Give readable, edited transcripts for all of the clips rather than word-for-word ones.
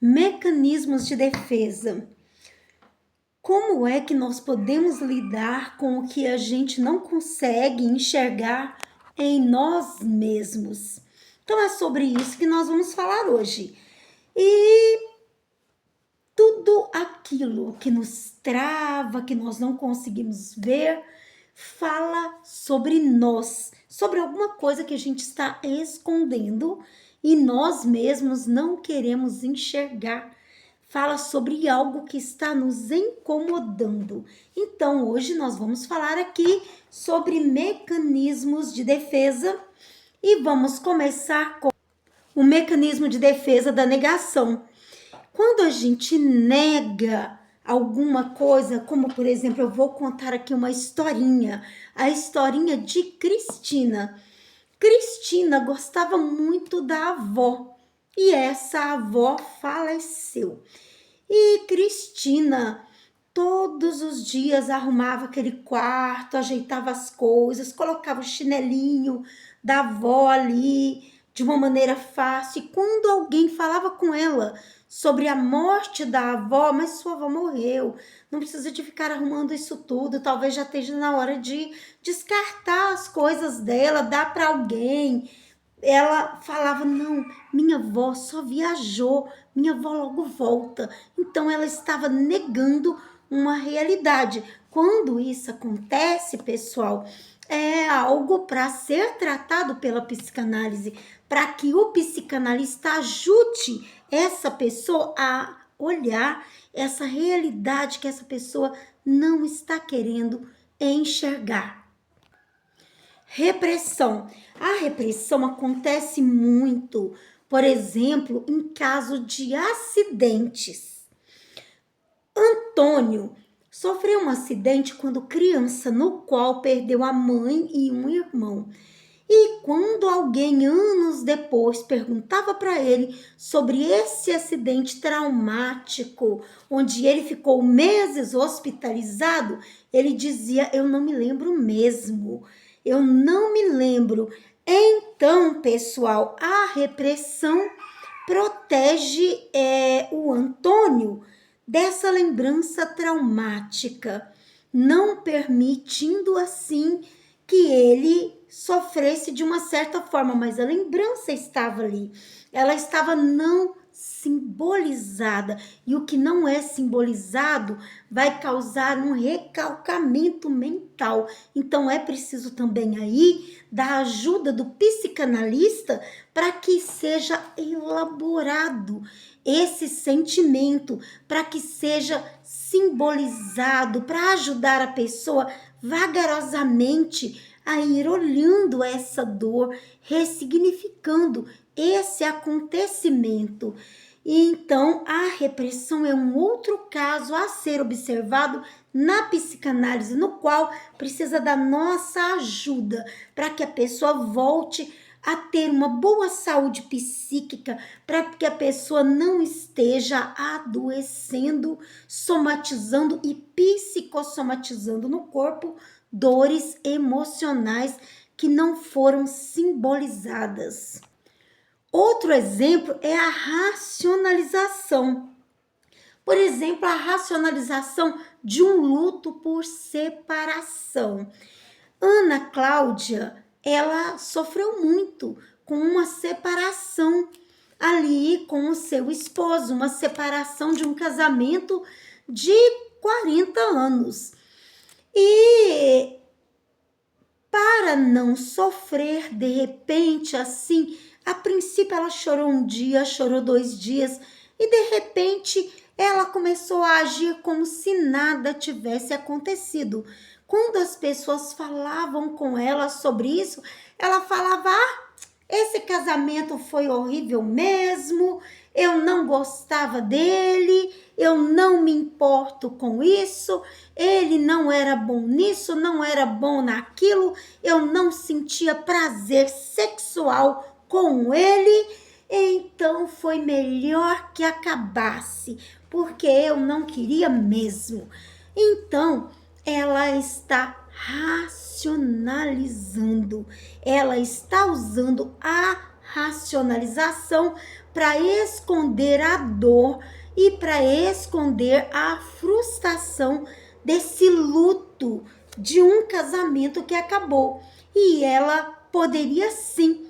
Mecanismos de defesa. Como é que nós podemos lidar com o que a gente não consegue enxergar em nós mesmos? Então é sobre isso que nós vamos falar hoje. E tudo aquilo que nos trava, que nós não conseguimos ver, fala sobre nós, sobre alguma coisa que a gente está escondendo e nós mesmos não queremos enxergar. Fala sobre algo que está nos incomodando. Então, hoje nós vamos falar aqui sobre mecanismos de defesa e vamos começar com o mecanismo de defesa da negação. Quando a gente nega alguma coisa, como por exemplo, eu vou contar aqui uma historinha, a historinha de Cristina. Cristina gostava muito da avó e essa avó faleceu. E Cristina todos os dias arrumava aquele quarto, ajeitava as coisas, colocava o chinelinho da avó ali de uma maneira fácil. E quando alguém falava com ela sobre a morte da avó, mas sua avó morreu, não precisa de ficar arrumando isso tudo, talvez já esteja na hora de descartar as coisas dela, dar para alguém. Ela falava, não, minha avó só viajou, minha avó logo volta. Então ela estava negando uma realidade. Quando isso acontece, pessoal, é algo para ser tratado pela psicanálise, para que o psicanalista ajude essa pessoa a olhar essa realidade que essa pessoa não está querendo enxergar. Repressão. A repressão acontece muito, por exemplo, em caso de acidentes. Antônio sofreu um acidente quando criança, no qual perdeu a mãe e um irmão. E quando alguém, anos depois, perguntava para ele sobre esse acidente traumático, onde ele ficou meses hospitalizado, ele dizia, eu não me lembro mesmo, eu não me lembro. Então, pessoal, a repressão protege o Antônio dessa lembrança traumática, não permitindo assim que ele sofresse de uma certa forma, mas a lembrança estava ali, ela estava não simbolizada, e o que não é simbolizado vai causar um recalcamento mental. Então é preciso também aí da ajuda do psicanalista para que seja elaborado esse sentimento, para que seja simbolizado, para ajudar a pessoa vagarosamente a ir olhando essa dor, ressignificando esse acontecimento. E então a repressão é um outro caso a ser observado na psicanálise, no qual precisa da nossa ajuda para que a pessoa volte a ter uma boa saúde psíquica, para que a pessoa não esteja adoecendo, somatizando e psicossomatizando no corpo dores emocionais que não foram simbolizadas. Outro exemplo é a racionalização. Por exemplo, a racionalização de um luto por separação. Ana Cláudia, ela sofreu muito com uma separação ali com o seu esposo, uma separação de um casamento de 40 anos. E para não sofrer de repente assim, a princípio ela chorou um dia, chorou 2 dias e de repente ela começou a agir como se nada tivesse acontecido. Quando as pessoas falavam com ela sobre isso, ela falava, esse casamento foi horrível mesmo, eu não gostava dele, eu não me importo com isso, ele não era bom nisso, não era bom naquilo, eu não sentia prazer sexual com ele, então foi melhor que acabasse, porque eu não queria mesmo. Então, ela está racionalizando, ela está usando a racionalização para esconder a dor e para esconder a frustração desse luto de um casamento que acabou. E ela poderia sim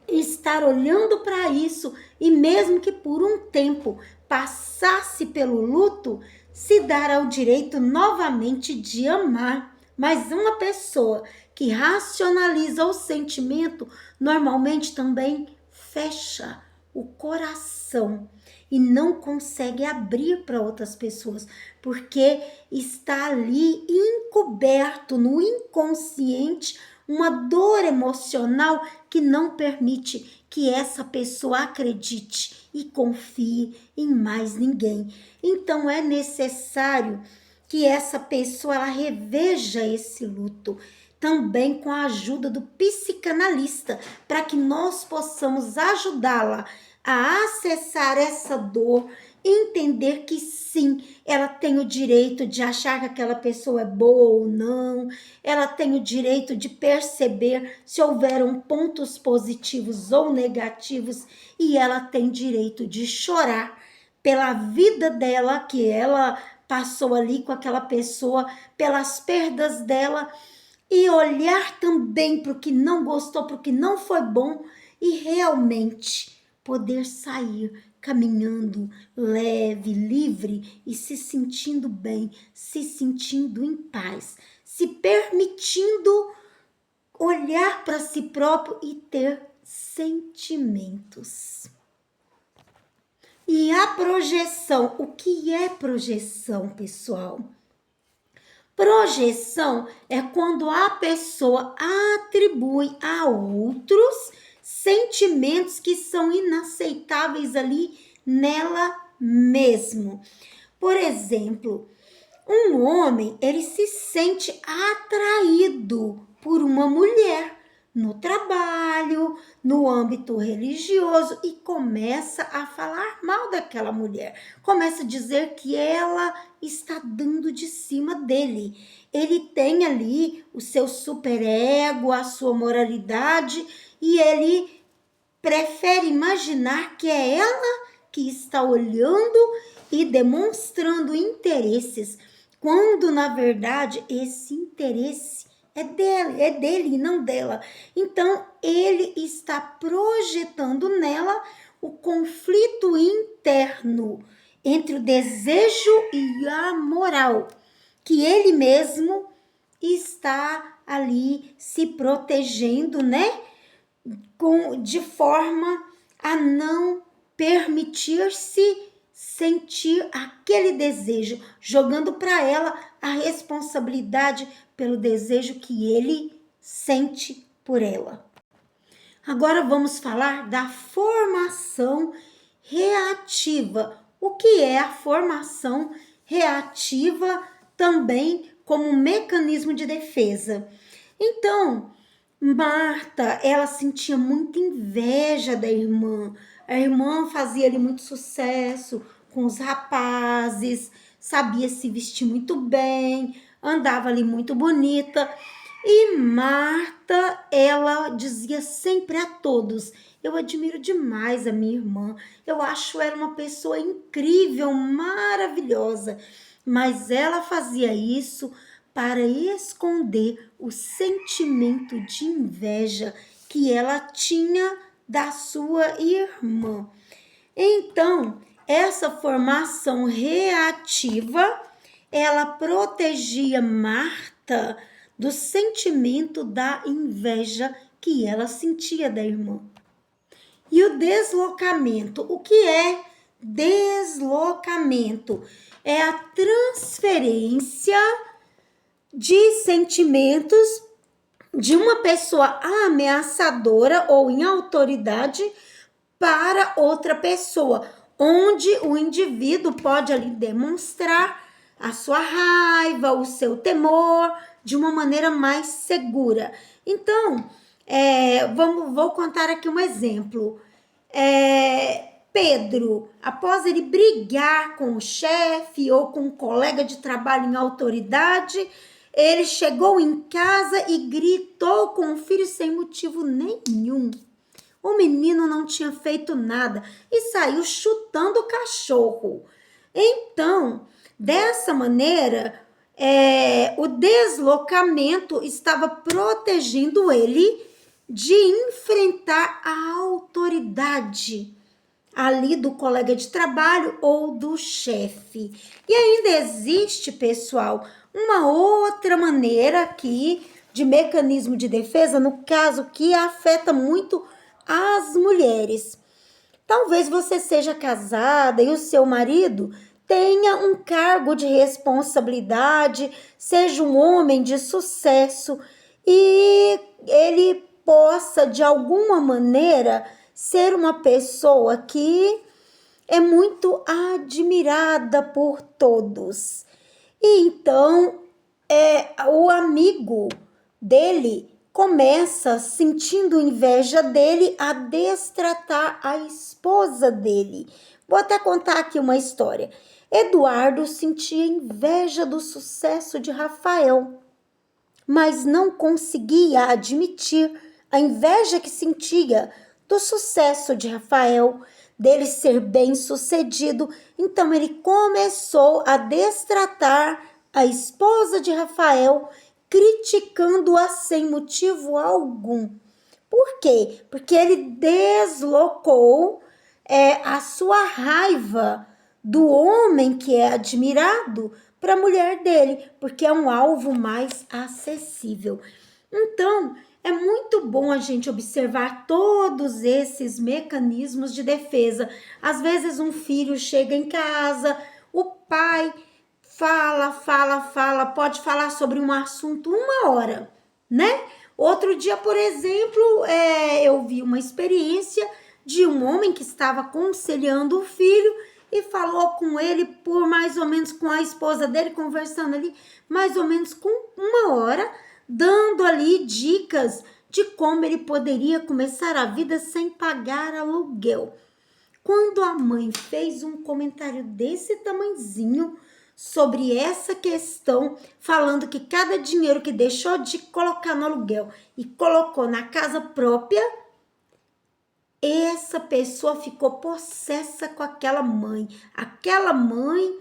estar olhando para isso e mesmo que por um tempo passasse pelo luto, se dar ao direito novamente de amar. Mas uma pessoa que racionaliza o sentimento normalmente também fecha o coração e não consegue abrir para outras pessoas, porque está ali encoberto no inconsciente uma dor emocional que não permite que essa pessoa acredite e confie em mais ninguém. Então é necessário que essa pessoa ela reveja esse luto, também com a ajuda do psicanalista, para que nós possamos ajudá-la a acessar essa dor, entender que sim, ela tem o direito de achar que aquela pessoa é boa ou não, ela tem o direito de perceber se houveram pontos positivos ou negativos e ela tem direito de chorar pela vida dela que ela passou ali com aquela pessoa, pelas perdas dela e olhar também para o que não gostou, para o que não foi bom e realmente poder sair caminhando leve, livre e se sentindo bem, se sentindo em paz, se permitindo olhar para si próprio e ter sentimentos. E a projeção, o que é projeção, pessoal? Projeção é quando a pessoa atribui a outros sentimentos que são inaceitáveis ali nela mesmo. Por exemplo, um homem, ele se sente atraído por uma mulher no trabalho, no âmbito religioso e começa a falar mal daquela mulher. Começa a dizer que ela está dando de cima dele. Ele tem ali o seu superego, a sua moralidade e ele prefere imaginar que é ela que está olhando e demonstrando interesses, quando na verdade esse interesse é dele e não dela. Então ele está projetando nela o conflito interno entre o desejo e a moral, que ele mesmo está ali se protegendo, né? De forma a não permitir-se sentir aquele desejo, jogando para ela a responsabilidade pelo desejo que ele sente por ela. Agora vamos falar da formação reativa. O que é a formação reativa também como mecanismo de defesa? Então, Marta, ela sentia muita inveja da irmã. A irmã fazia ali muito sucesso com os rapazes, sabia se vestir muito bem, andava ali muito bonita. E Marta, ela dizia sempre a todos: eu admiro demais a minha irmã, eu acho ela uma pessoa incrível, maravilhosa. Mas ela fazia isso para esconder o sentimento de inveja que ela tinha da sua irmã. Então, essa formação reativa, ela protegia Marta do sentimento da inveja que ela sentia da irmã. E o deslocamento, o que é deslocamento? É a transferência de sentimentos de uma pessoa ameaçadora ou em autoridade para outra pessoa, onde o indivíduo pode ali demonstrar a sua raiva, o seu temor de uma maneira mais segura. Então, vou contar aqui um exemplo. Pedro, após ele brigar com o chefe ou com um colega de trabalho em autoridade, ele chegou em casa e gritou com o filho sem motivo nenhum. O menino não tinha feito nada e saiu chutando o cachorro. Então, dessa maneira, o deslocamento estava protegendo ele de enfrentar a autoridade ali do colega de trabalho ou do chefe. E ainda existe, pessoal, uma outra maneira aqui de mecanismo de defesa, no caso que afeta muito as mulheres. Talvez você seja casada e o seu marido tenha um cargo de responsabilidade, seja um homem de sucesso e ele possa, de alguma maneira, ser uma pessoa que é muito admirada por todos. E então, o amigo dele começa, sentindo inveja dele, a destratar a esposa dele. Vou até contar aqui uma história. Eduardo sentia inveja do sucesso de Rafael, mas não conseguia admitir a inveja que sentia do sucesso de Rafael, dele ser bem-sucedido. Então ele começou a destratar a esposa de Rafael, criticando-a sem motivo algum. Por quê? Porque ele deslocou a sua raiva do homem que é admirado para a mulher dele, porque é um alvo mais acessível. Então, é muito bom a gente observar todos esses mecanismos de defesa. Às vezes um filho chega em casa, o pai fala, pode falar sobre um assunto 1 hora, né? Outro dia, por exemplo, eu vi uma experiência de um homem que estava aconselhando o filho e falou com ele por mais ou menos, com a esposa dele, conversando ali, mais ou menos com 1 hora, dando ali dicas de como ele poderia começar a vida sem pagar aluguel. Quando a mãe fez um comentário desse tamanzinho sobre essa questão, falando que cada dinheiro que deixou de colocar no aluguel e colocou na casa própria, essa pessoa ficou possessa com aquela mãe. Aquela mãe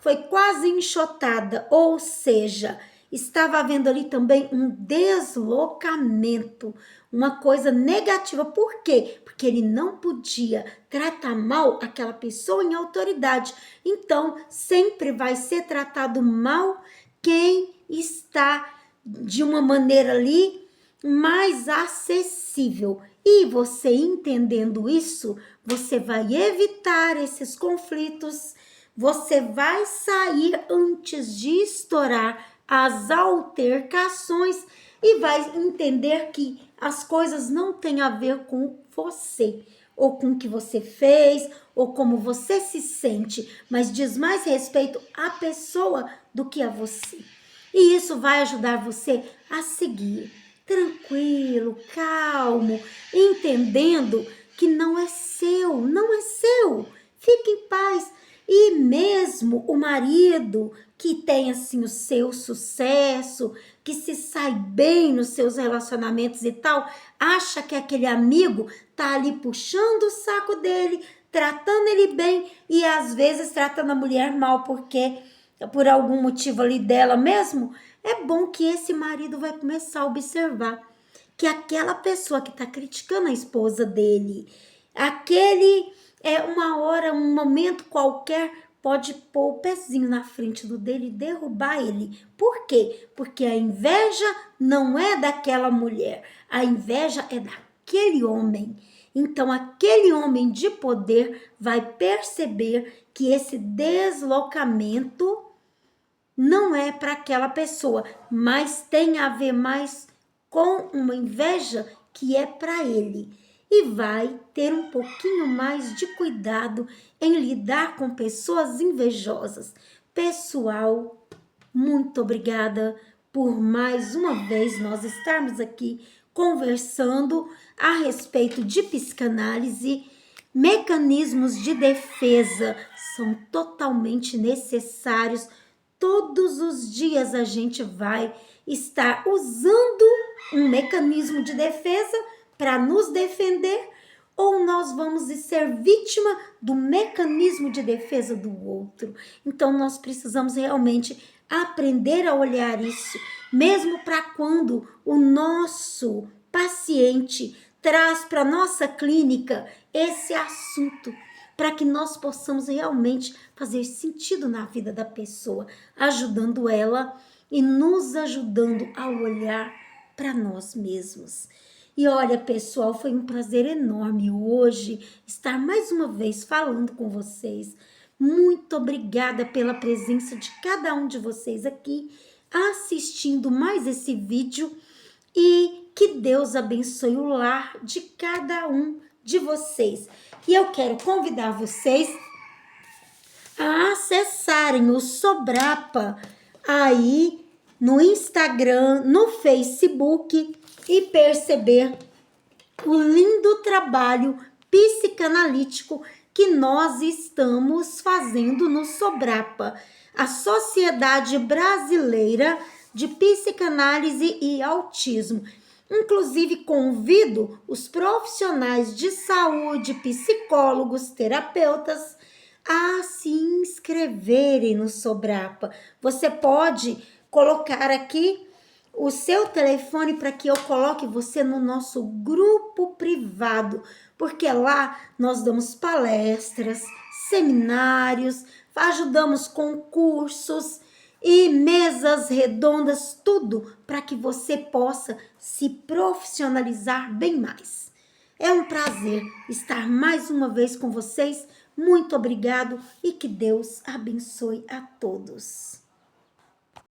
foi quase enxotada, ou seja, estava havendo ali também um deslocamento, uma coisa negativa. Por quê? Porque ele não podia tratar mal aquela pessoa em autoridade. Então, sempre vai ser tratado mal quem está de uma maneira ali mais acessível. E você entendendo isso, você vai evitar esses conflitos, você vai sair antes de estourar as altercações e vai entender que as coisas não têm a ver com você, ou com o que você fez, ou como você se sente, mas diz mais respeito à pessoa do que a você. E isso vai ajudar você a seguir tranquilo, calmo, entendendo que não é seu, não é seu. Fique em paz. E mesmo o marido que tem assim o seu sucesso, que se sai bem nos seus relacionamentos e tal, acha que aquele amigo tá ali puxando o saco dele, tratando ele bem e às vezes tratando a mulher mal porque por algum motivo ali dela mesmo. É bom que esse marido vai começar a observar que aquela pessoa que está criticando a esposa dele, uma hora, um momento qualquer, pode pôr o pezinho na frente do dele e derrubar ele. Por quê? Porque a inveja não é daquela mulher, a inveja é daquele homem. Então, aquele homem de poder vai perceber que esse deslocamento não é para aquela pessoa, mas tem a ver mais com uma inveja que é para ele. E vai ter um pouquinho mais de cuidado em lidar com pessoas invejosas. Pessoal, muito obrigada por mais uma vez nós estarmos aqui conversando a respeito de psicanálise. Mecanismos de defesa são totalmente necessários. Todos os dias a gente vai estar usando um mecanismo de defesa para nos defender, ou nós vamos ser vítima do mecanismo de defesa do outro. Então nós precisamos realmente aprender a olhar isso, mesmo para quando o nosso paciente traz para nossa clínica esse assunto, para que nós possamos realmente fazer sentido na vida da pessoa, ajudando ela e nos ajudando a olhar para nós mesmos. E olha, pessoal, foi um prazer enorme hoje estar mais uma vez falando com vocês. Muito obrigada pela presença de cada um de vocês aqui assistindo mais esse vídeo e que Deus abençoe o lar de cada um de vocês. E eu quero convidar vocês a acessarem o Sobrapa aí no Instagram, no Facebook e perceber o lindo trabalho psicanalítico que nós estamos fazendo no Sobrapa, a Sociedade Brasileira de Psicanálise e Autismo. Inclusive, convido os profissionais de saúde, psicólogos, terapeutas, a se inscreverem no Sobrapa. Você pode colocar aqui o seu telefone para que eu coloque você no nosso grupo privado, porque lá nós damos palestras, seminários, ajudamos com cursos e mesas redondas, tudo para que você possa se profissionalizar bem mais. É um prazer estar mais uma vez com vocês. Muito obrigado e que Deus abençoe a todos.